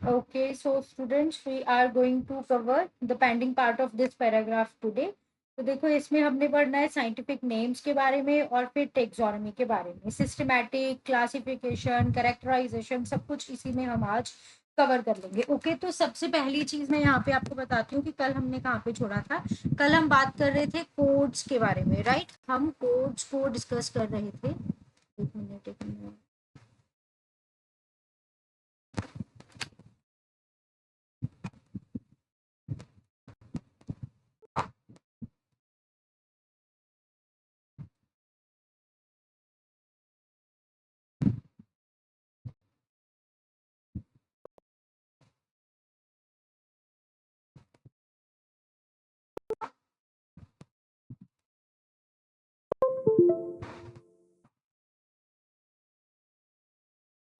Okay, so students, we are going to cover the pending part of this paragraph today. तो देखो इसमें हमने पढ़ना है साइंटिफिक नेम्स के बारे में और फिर टेक्सोनॉमी के बारे में, सिस्टमैटिक क्लासिफिकेशन, कैरेक्टराइजेशन, सब कुछ इसी में हम आज कवर कर लेंगे। ओके, तो सबसे पहली चीज मैं यहाँ पे आपको बताती हूँ कि कल हमने कहाँ पे छोड़ा था। कल हम बात कर रहे थे कोड्स के बारे में, राइट? हम कोड्स को डिस्कस कर रहे थे। एक मिनट।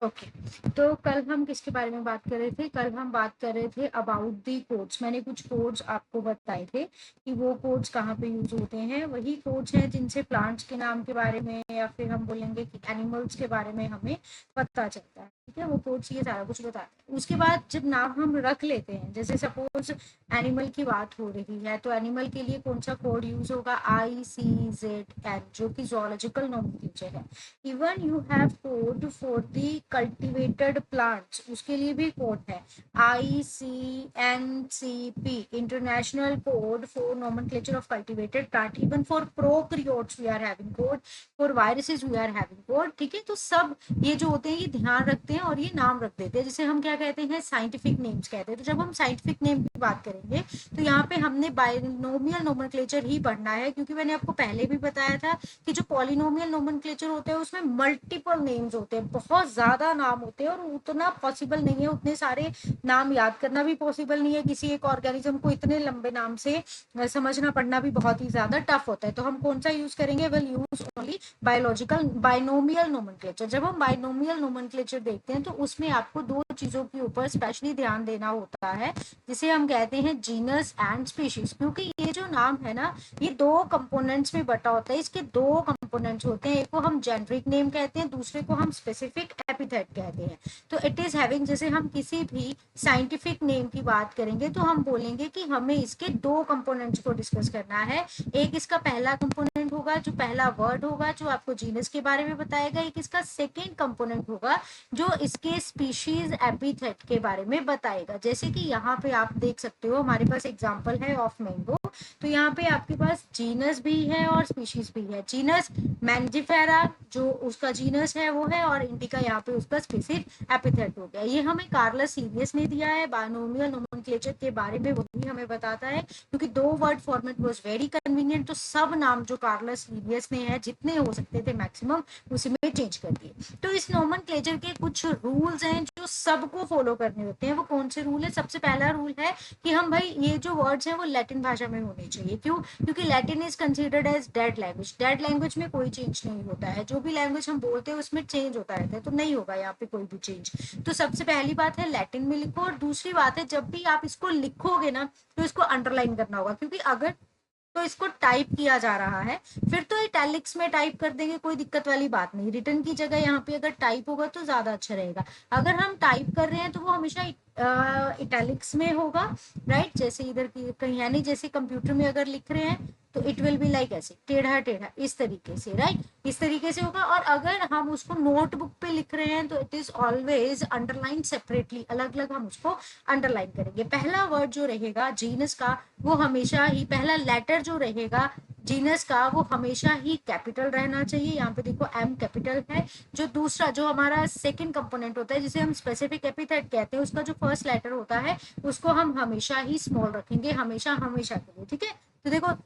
ओके, तो कल हम किसके बारे में बात कर रहे थे? कल हम बात कर रहे थे अबाउट दी कोड्स। मैंने कुछ कोड्स आपको बताए थे कि वो कोड्स कहाँ पे यूज होते हैं। वही कोड्स हैं जिनसे प्लांट्स के नाम के बारे में या फिर हम बोलेंगे कि एनिमल्स के बारे में हमें पता चलता है। ठीक है, वो कोड्स ये सारा कुछ बताते हैं। उसके बाद जब नाम हम रख लेते हैं, जैसे सपोज एनिमल की बात हो रही है, तो एनिमल के लिए कौन सा कोड यूज होगा? ICZN, जो कि जोलॉजिकल नोमेनक्लेचर है। Even you have code for the cultivated plants, उसके लिए भी कोड है ICNCP, international code for nomenclature of cultivated plant. Even for prokaryotes we are having code, for viruses we are having code. ठीक है, तो सब ये जो होते हैं ये ध्यान रखते हैं और ये नाम रख देते हैं, जिसे हम क्या कहते हैं? साइंटिफिक नेम्स कहते हैं। तो जब हम साइंटिफिक नेम की बात करेंगे तो यहाँ पे हमने बाइनोमियल नोमेनक्लेचर ही पढ़ना है, क्योंकि मैंने आपको पहले भी बताया था कि जो पॉलिनोमियल नोमेनक्लेचर होते हैं उसमें मल्टीपल नेम्स होते हैं, बहुत ज्यादा नाम होते हैं, और उतना पॉसिबल नहीं है, उतने सारे नाम याद करना भी पॉसिबल नहीं है। किसी एक ऑर्गेनिज्म को इतने लंबे नाम से समझना पढ़ना भी बहुत ही ज्यादा टफ होता है। तो हम कौन सा यूज करेंगे? Will use only biological binomial nomenclature. जब हम बाइनोमियल नोमेनक्लेचर देखते हैं तो उसमें आपको दो चीजों के ऊपर स्पेशली ध्यान देना होता है, जिसे हम कहते हैं जीनस एंड स्पीशीज। क्योंकि ये जो नाम है ना, ये दो कंपोनेंट्स में बटा होता है। इसके दो कंपोनेंट्स होते हैं, एक को हम जेनरिक नेम कहते हैं, दूसरे को हम स्पेसिफिक एपिथेट कहते हैं। तो इट इज हैविंग, जैसे हम किसी भी साइंटिफिक नेम की बात करेंगे तो हम बोलेंगे कि हमें इसके दो कंपोनेंट्स को डिस्कस करना है। एक इसका पहला कंपोनेंट होगा, जो पहला वर्ड होगा जो आपको जीनस के बारे में बताएगा। एक इसका सेकेंड कंपोनेंट होगा जो इसके स्पीशीज एपिथेट के बारे में बताएगा। जैसे कि यहाँ पे आप देख सकते हो, हमारे पास एग्जाम्पल है ऑफ मैंगो। तो यहाँ पे आपके पास जीनस भी है और स्पीशीज भी है। जीनस मैंजिफेरा जो उसका जीनस है वो है, और इंडिका यहाँ पे उसका स्पेसिफिक एपिथेट हो गया। ये हमें कार्लस लीनियस ने दिया है बाइनोमियल नोमेनक्लेचर के बारे में, वो भी हमें बताता है, क्योंकि दो word format was very convenient. तो सब नाम जो कार्लस लीनियस ने है, जितने हो सकते थे मैक्सिमम, उसी में चेंज कर दिए। तो इस नोमेनक्लेचर के कुछ रूल्स हैं जो सबको फॉलो करने होते हैं। वो कौन से रूल है? सबसे पहला रूल है कि हम भाई ये जो वर्ड्स हैं वो लैटिन भाषा में होने चाहिए। क्यों? क्योंकि Latin is considered as dead language. Dead language में कोई चेंज नहीं होता है, जो भी लैंग्वेज हम बोलते हैं उसमें चेंज होता रहता है, तो नहीं होगा यहाँ पे कोई भी चेंज। तो सबसे पहली बात है लैटिन में लिखो, और दूसरी बात है जब भी आप इसको लिखोगे ना तो इसको अंडरलाइन करना होगा, क्योंकि अगर तो इसको टाइप किया जा रहा है फिर तो इटैलिक्स में टाइप कर देंगे, कोई दिक्कत वाली बात नहीं। रिटर्न की जगह यहाँ पे अगर टाइप होगा तो ज्यादा अच्छा रहेगा। अगर हम टाइप कर रहे हैं तो वो हमेशा इटैलिक्स में होगा, राइट? जैसे इधर की कहीं, यानी जैसे कंप्यूटर में अगर लिख रहे हैं तो इट विल बी लाइक ऐसे टेढ़ा टेढ़ा, इस तरीके से, राइट? इस तरीके से होगा। और अगर हम उसको नोटबुक पे लिख रहे हैं तो it is always underline separately, अलग अलग हम उसको अंडरलाइन करेंगे। पहला वर्ड जो रहेगा जीनस का, वो हमेशा ही, पहला लेटर जो रहेगा जीनस का, वो हमेशा ही कैपिटल रहना चाहिए। यहाँ पे देखो एम कैपिटल है। जो दूसरा, जो हमारा सेकंड कंपोनेंट होता है, जिसे हम स्पेसिफिक एपिथेट कहते हैं, उसका जो फर्स्ट लेटर होता है उसको हम हमेशा ही स्मॉल रखेंगे, हमेशा हमेशा के लिए। ठीक है, तो देखो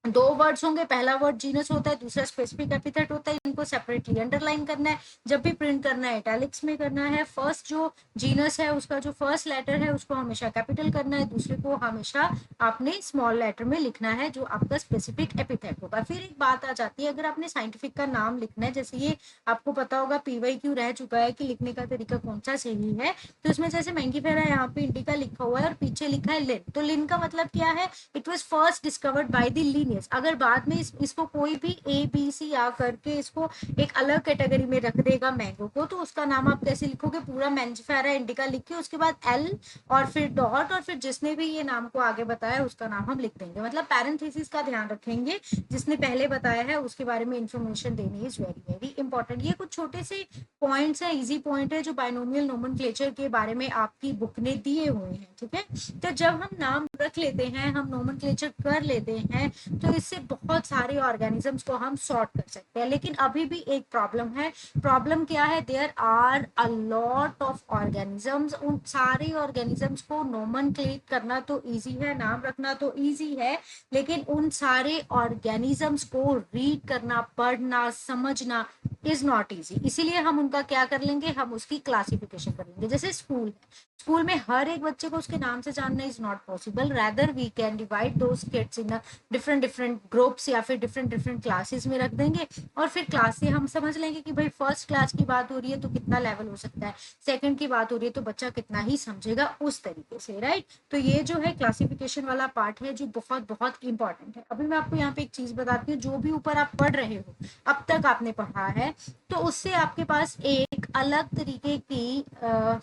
दो वर्ड्स होंगे, पहला वर्ड जीनस होता है, दूसरा स्पेसिफिक एपिथेट होता है। इनको सेपरेटली अंडरलाइन करना है। जब भी प्रिंट करना है इटैलिक्स में करना है। फर्स्ट जो जीनस है उसका जो फर्स्ट लेटर है उसको हमेशा कैपिटल करना है, दूसरे को हमेशा आपने स्मॉल लेटर में लिखना है, जो आपका स्पेसिफिक एपिथेट होगा। फिर एक बात आ जाती है, अगर आपने साइंटिफिक का नाम लिखना है, जैसे ये आपको पता होगा PYQ रह चुका है कि लिखने का तरीका कौन सा सही है। तो इसमें जैसे मैंगीफेरा यहाँ पे इंडिका लिखा हुआ है और पीछे लिखा है लिन, तो लिन का मतलब क्या है? It was first discovered by the Linn, homogeneous. अगर बाद में इसको कोई भी ए बी सी आ करके इसको एक अलग कैटेगरी में रख देगा मैंगो को, तो उसका नाम आप कैसे लिखोगे, पूरा मैंजिफेरा इंडिका लिख के उसके बाद एल और फिर डॉट और फिर जिसने भी ये नाम को आगे बताया उसका नाम हम लिख देंगे। मतलब पैरेंथेसिस का ध्यान रखेंगे, जिसने पहले बताया है उसके बारे में इंफॉर्मेशन देनी इज वेरी वेरी इंपॉर्टेंट। ये कुछ छोटे से पॉइंट्स है, इजी पॉइंट है जो बाइनोमियल नोमेनक्लेचर के बारे में आपकी बुक ने दिए हुए हैं, ठीक है। तो जब हम नाम रख लेते हैं, हम नोमेनक्लेचर कर लेते हैं, तो इससे बहुत सारे ऑर्गेनिजम्स को हम सॉर्ट कर सकते हैं। लेकिन अभी भी एक प्रॉब्लम है। प्रॉब्लम क्या है, there are a lot of organisms. उन सारे ऑर्गेनिजम्स को नोमेनक्लेट करना तो इजी है, नाम रखना तो इजी है, लेकिन उन सारे ऑर्गेनिजम्स को रीड करना, पढ़ना, समझना इज नॉट इजी। इसीलिए हम उनका क्या कर लेंगे, हम उसकी क्लासिफिकेशन कर लेंगे। जैसे स्कूल में हर एक बच्चे को उसके नाम से जानना is not possible, rather we can divide those kids in different different groups या फिर डिफरेंट डिफरेंट क्लासेस में रख देंगे, और फिर क्लास से हम समझ लेंगे कि भाई फर्स्ट क्लास की बात हो रही है तो कितना लेवल हो सकता है, सेकंड की बात हो रही है तो बच्चा कितना ही समझेगा, उस तरीके से, राइट। तो ये जो है क्लासिफिकेशन वाला पार्ट है जो बहुत बहुत इंपॉर्टेंट है। अभी मैं आपको यहाँ पे एक चीज बताती हूँ, जो भी ऊपर आप पढ़ रहे हो, अब तक आपने पढ़ा है, तो उससे आपके पास एक अलग तरीके की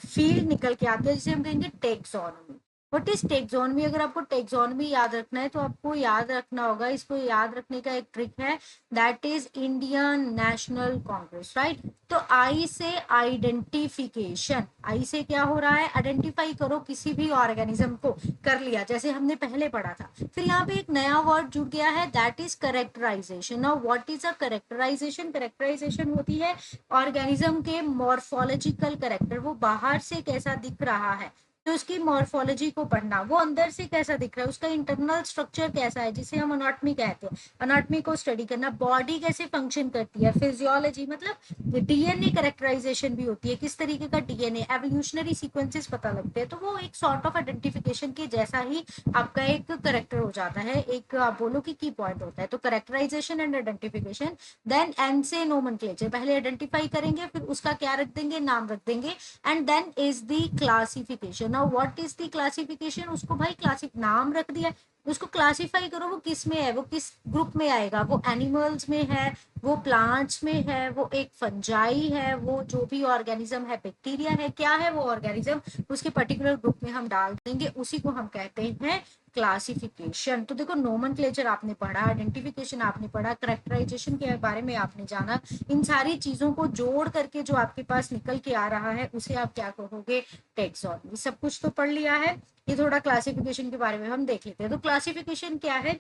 फील्ड निकल के आती है जिसे हम कहेंगे टेक्सोनोमी। What is taxonomy? अगर आपको टेक्सोनोमी याद रखना है तो आपको याद रखना होगा, इसको याद रखने का एक ट्रिक है, that is Indian national Congress, right. तो आई से आइडेंटिफिकेशन, आई से क्या हो रहा है, आइडेंटिफाई करो किसी भी ऑर्गेनिज्म को, कर लिया जैसे हमने पहले पढ़ा था। फिर यहाँ पे एक नया वर्ड जुड़ गया है, that is characterization. Now what is a characterization? Characterization होती है ऑर्गेनिज्म के मॉर्फोलॉजिकल करेक्टर, वो बाहर से कैसा दिख रहा है तो उसकी मॉर्फोलॉजी को पढ़ना, वो अंदर से कैसा दिख रहा है, उसका इंटरनल स्ट्रक्चर कैसा है, जिसे हम अनाटमी कहते हैं, अनाटमी को स्टडी करना, बॉडी कैसे फंक्शन करती है, फिजियोलॉजी, मतलब डीएनए करेक्टराइजेशन भी होती है, किस तरीके का डीएनए, एवोल्यूशनरी सीक्वेंसेस पता लगते हैं। तो वो एक सॉर्ट ऑफ आइडेंटिफिकेशन के जैसा ही आपका एक करेक्टर हो जाता है, एक आप बोलो कि की पॉइंट होता है। तो करेक्टराइजेशन एंड आइडेंटिफिकेशन, देन एन से नोमेनक्लेचर, पहले आइडेंटिफाई करेंगे फिर उसका क्या रख देंगे, नाम रख देंगे, and then is the classification. Now what is the classification? उसको भाई नाम रख दिया, उसको क्लासिफाई करो, वो किस में है, वो किस ग्रुप में आएगा, वो एनिमल्स में है, वो प्लांट्स में है, वो एक फंजाई है, वो जो भी ऑर्गेनिज्म है, बैक्टीरिया है, क्या है वो ऑर्गेनिज्म, उसके पर्टिकुलर ग्रुप में हम डाल देंगे, उसी को हम कहते हैं क्लासिफिकेशन। तो देखो नोमेनक्लेचर आपने पढ़ा, आइडेंटिफिकेशन आपने पढ़ा, करेक्टराइजेशन के बारे में आपने जाना, इन सारी चीजों को जोड़ करके जो आपके पास निकल के आ रहा है उसे आप क्या कहोगे, टेक्सोनॉमी। सब कुछ तो पढ़ लिया है, ये थोड़ा क्लासिफिकेशन के बारे में हम देख लेते हैं। तो क्लासिफिकेशन क्या है,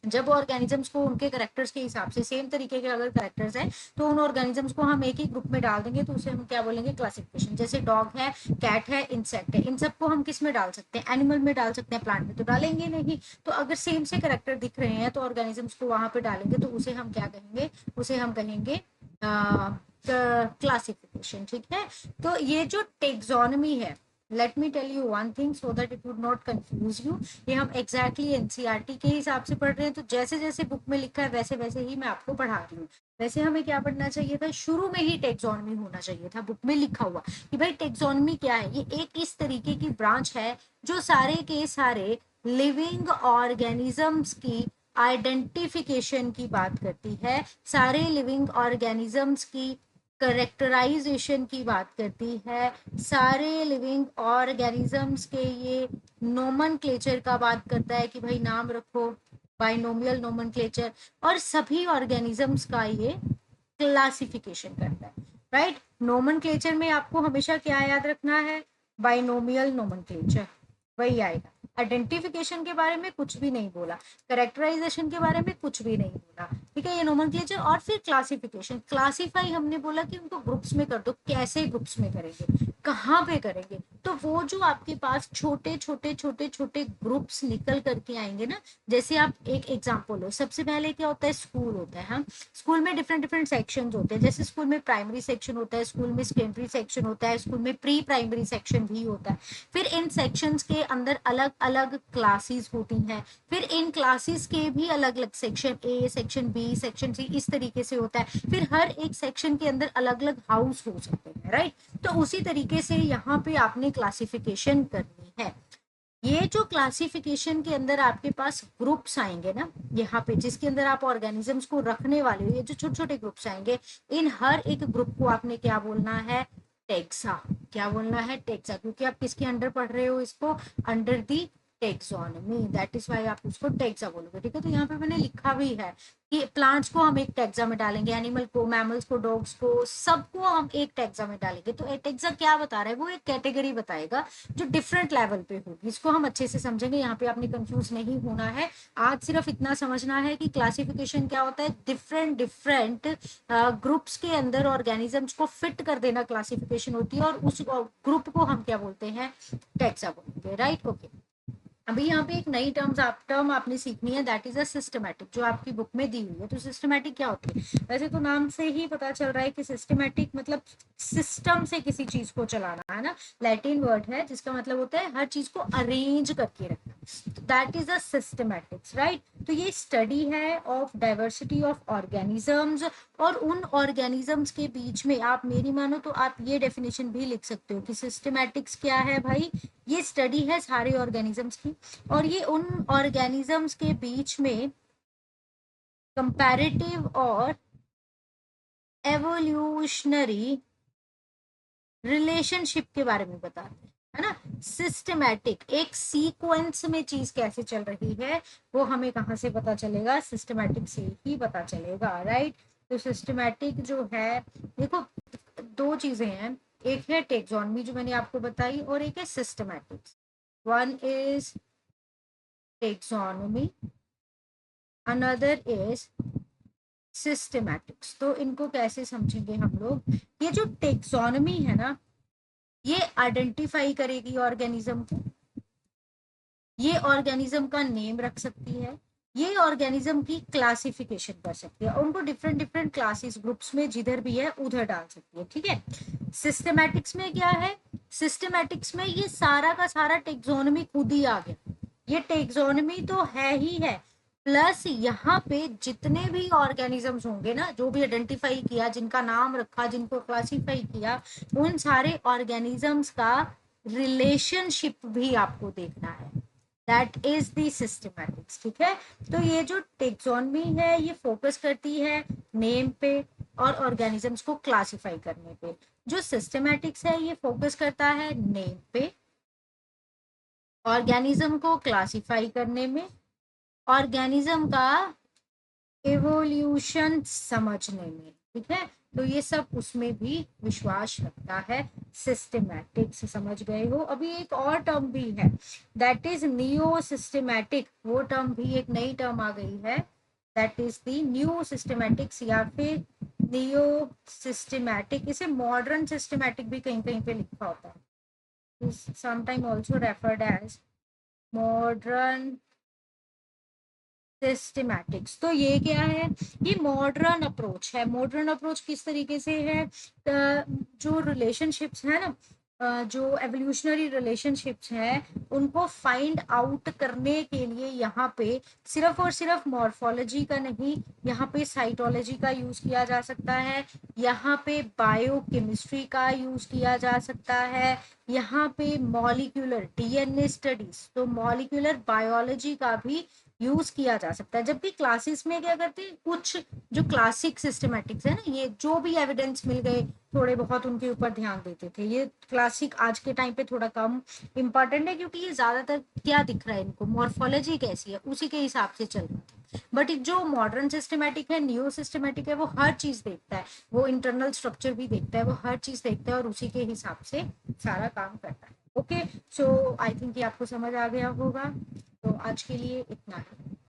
जब ऑर्गेनिजम्स को उनके करेक्टर्स के हिसाब से सेम तरीके के अगर करेक्टर्स हैं तो उन ऑर्गेनिजम्स को हम एक ही ग्रुप में डाल देंगे, तो उसे हम क्या बोलेंगे, क्लासिफिकेशन। जैसे डॉग है, कैट है, इंसेक्ट है, इन सबको हम किस में डाल सकते हैं, एनिमल में डाल सकते हैं, प्लांट में तो डालेंगे नहीं। तो अगर सेम से करेक्टर दिख रहे हैं तो ऑर्गेनिजम्स को वहां पे डालेंगे, तो उसे हम क्या कहेंगे, उसे हम कहेंगे क्लासिफिकेशन, ठीक है। तो ये जो टेक्सोनोमी है, let me tell you one thing so that it would not confuse you, ये हम एग्जैक्टली एनसीईआरटी के हिसाब से पढ़ रहे हैं, तो जैसे जैसे बुक में लिखा है वैसे वैसे ही मैं आपको पढ़ा रही हूँ। वैसे हमें क्या पढ़ना चाहिए था, शुरू में ही टेक्सोनोमी होना चाहिए था बुक में लिखा हुआ कि भाई टेक्सोनोमी क्या है, ये एक इस तरीके की ब्रांच है जो सारे के सारे लिविंग ऑर्गेनिजम्स की आइडेंटिफिकेशन की बात करती है, सारे लिविंग ऑर्गेनिजम्स की करेक्टराइजेशन की बात करती है, सारे लिविंग ऑर्गेनिजम्स के ये नोमेनक्लेचर का बात करता है कि भाई नाम रखो, बाइनोमियल नोमेनक्लेचर, और सभी ऑर्गेनिजम्स का ये क्लासिफिकेशन करता है, राइट। नोमेनक्लेचर में आपको हमेशा क्या याद रखना है, बाइनोमियल नोमेनक्लेचर, वही आएगा। आइडेंटिफिकेशन के बारे में कुछ भी नहीं बोला, करेक्टराइजेशन के बारे में कुछ भी नहीं बोला, ठीक है, ये नोमेनक्लेचर। और फिर क्लासिफिकेशन, क्लासिफाई हमने बोला कि उनको ग्रुप्स में कर दो, कैसे ग्रुप्स में करेंगे, कहाँ पे करेंगे, तो वो जो आपके पास छोटे छोटे छोटे छोटे ग्रुप्स निकल करके आएंगे ना, जैसे आप एक एग्जांपल लो, सबसे पहले क्या होता है, स्कूल होता है, हाँ, स्कूल में डिफरेंट डिफरेंट सेक्शंस होते हैं, जैसे स्कूल में प्राइमरी सेक्शन होता है, स्कूल में सेकेंडरी सेक्शन होता है, स्कूल में प्री प्राइमरी सेक्शन भी होता है, फिर इन सेक्शंस के अंदर अलग अलग क्लासेस होती हैं, फिर इन क्लासेस के भी अलग अलग section A, section B, section C, इस तरीके से होता है, फिर हर एक सेक्शन के अंदर अलग अलग हाउस हो सकते हैं, राइट। तो उसी तरीके से यहाँ पे आपने क्लासिफिकेशन करनी है। ये जो क्लासिफिकेशन के अंदर आपके पास ग्रुप्स आएंगे ना, यहाँ पे जिसके अंदर आप ऑर्गेनिजम्स को रखने वाले हो, ये जो छोटे छोटे ग्रुप्स आएंगे, इन हर एक ग्रुप को आपने क्या बोलना है, टेक्सा। क्या बोलना है, टेक्सा, क्योंकि आप किसके अंडर पढ़ रहे हो इसको, under the taxonomy, that is why आप उसको टेक्सा बोलोगे। ठीक है, तो यहाँ पे मैंने लिखा भी है कि प्लांट्स को हम एक टेक्सा में डालेंगे, एनिमल को, मैमल्स को, डॉग्स को, सबको हम एक टेक्सा में डालेंगे। तो टेक्सा क्या बता रहा है, वो एक कैटेगरी बताएगा जो डिफरेंट लेवल पे होगी। इसको हम अच्छे से समझेंगे, यहाँ पे आपने कंफ्यूज नहीं होना है। आज सिर्फ इतना समझना है कि क्लासिफिकेशन क्या होता है, डिफरेंट डिफरेंट ग्रुप्स के अंदर ऑर्गेनिजम्स को फिट कर देना क्लासिफिकेशन होती है, और उस ग्रुप को हम क्या बोलते हैं, टेक्सा बोलते हैं, राइट। ओके, अभी यहाँ पे एक नई टर्म आपने सीखनी है, दैट इज अ सिस्टमैटिक, जो आपकी बुक में दी हुई है। तो सिस्टमैटिक क्या होती है, वैसे तो नाम से ही पता चल रहा है कि सिस्टमैटिक मतलब सिस्टम से किसी चीज को चलाना है ना, लैटिन वर्ड है जिसका मतलब होता है हर चीज को अरेंज करके रखना, that is a systematics, right. तो ये स्टडी है ऑफ डाइवर्सिटी ऑफ ऑर्गेनिजम्स, और उन ऑर्गेनिजम्स के बीच में आप मेरी मानो तो आप ये डेफिनेशन भी लिख सकते हो कि सिस्टमैटिक्स क्या है भाई, ये स्टडी है सारे ऑर्गेनिजम्स की, और ये उन ऑर्गेनिजम्स के बीच में कंपैरेटिव और एवोल्यूशनरी रिलेशनशिप के बारे में बताते हैं, है ना। सिस्टमैटिक एक सीक्वेंस में चीज कैसे चल रही है, वो हमें कहाँ से पता चलेगा, सिस्टमैटिक से ही पता चलेगा, राइट। तो सिस्टमैटिक जो है, देखो दो चीजें हैं, एक है टेक्सोनमी जो मैंने आपको बताई, और एक है systematics. One is taxonomy, another is systematics. तो इनको कैसे समझेंगे हम लोग, ये जो टेक्सोनमी है ना, ये आइडेंटिफाई करेगी ऑर्गेनिज्म को, ये ऑर्गेनिज्म का नेम रख सकती है, ये ऑर्गेनिज्म की क्लासिफिकेशन कर सकती है, उनको डिफरेंट डिफरेंट क्लासेस ग्रुप्स में जिधर भी है उधर डाल सकती है, ठीक है। सिस्टमैटिक्स में क्या है, सिस्टमैटिक्स में ये सारा का सारा टेक्सोनमी खुद ही आ गया, ये टेक्सोनमी तो है ही है, प्लस यहाँ पे जितने भी ऑर्गेनिजम्स होंगे ना, जो भी आइडेंटिफाई किया, जिनका नाम रखा, जिनको क्लासिफाई किया, उन सारे ऑर्गेनिजम्स का रिलेशनशिप भी आपको देखना है, दैट इज दी सिस्टमैटिक्स, ठीक है। तो ये जो टेक्सोनमी है ये फोकस करती है नेम पे और ऑर्गेनिजम्स को क्लासिफाई करने पे, जो सिस्टमैटिक्स है ये फोकस करता है नेम पे, ऑर्गेनिज्म को क्लासिफाई करने में, ऑर्गेनिज्म का एवोल्यूशन समझने में, ठीक है। तो ये सब उसमें भी विश्वास रखता है, सिस्टमैटिक्स, समझ गए हो। अभी एक और टर्म भी है, दैट इज नियो सिस्टमैटिक, वो टर्म भी एक नई टर्म आ गई है, that is the new systematics या फिर नियो सिस्टमैटिक। इसे मॉडर्न सिस्टमैटिक भी कहीं कहीं पे लिखा होता है, sometime also referred as modern systematics. तो ये क्या है, ये मॉडर्न अप्रोच है। मॉडर्न अप्रोच किस तरीके से है, जो रिलेशनशिप्स है ना, जो एवोल्यूशनरी रिलेशनशिप्स हैं उनको फाइंड आउट करने के लिए यहाँ पे सिर्फ और सिर्फ मॉर्फोलॉजी का नहीं, यहाँ पे साइटोलॉजी का यूज किया जा सकता है, यहाँ पे बायोकेमिस्ट्री का यूज किया जा सकता है, यहाँ पे मॉलिक्यूलर डीएनए स्टडीज, तो मॉलिक्यूलर बायोलॉजी का भी यूज किया जा सकता है। जबकि क्लासेस में क्या करते हैं, कुछ जो क्लासिक सिस्टमैटिक्स है ना, ये जो भी एविडेंस मिल गए थोड़े बहुत उनके ऊपर ध्यान देते थे। ये क्लासिक आज के टाइम पे थोड़ा कम इम्पोर्टेंट है, क्योंकि ये ज्यादातर क्या दिख रहा है इनको, मॉर्फोलॉजी कैसी है उसी के हिसाब से चल रहा है। बट जो मॉडर्न सिस्टमैटिक है, न्यू सिस्टमैटिक है, वो हर चीज देखता है, वो इंटरनल स्ट्रक्चर भी देखता है, वो हर चीज देखता है और उसी के हिसाब से सारा काम करता है। ओके, सो आई थिंक ये आपको समझ आ गया होगा। तो आज के लिए इतना ही।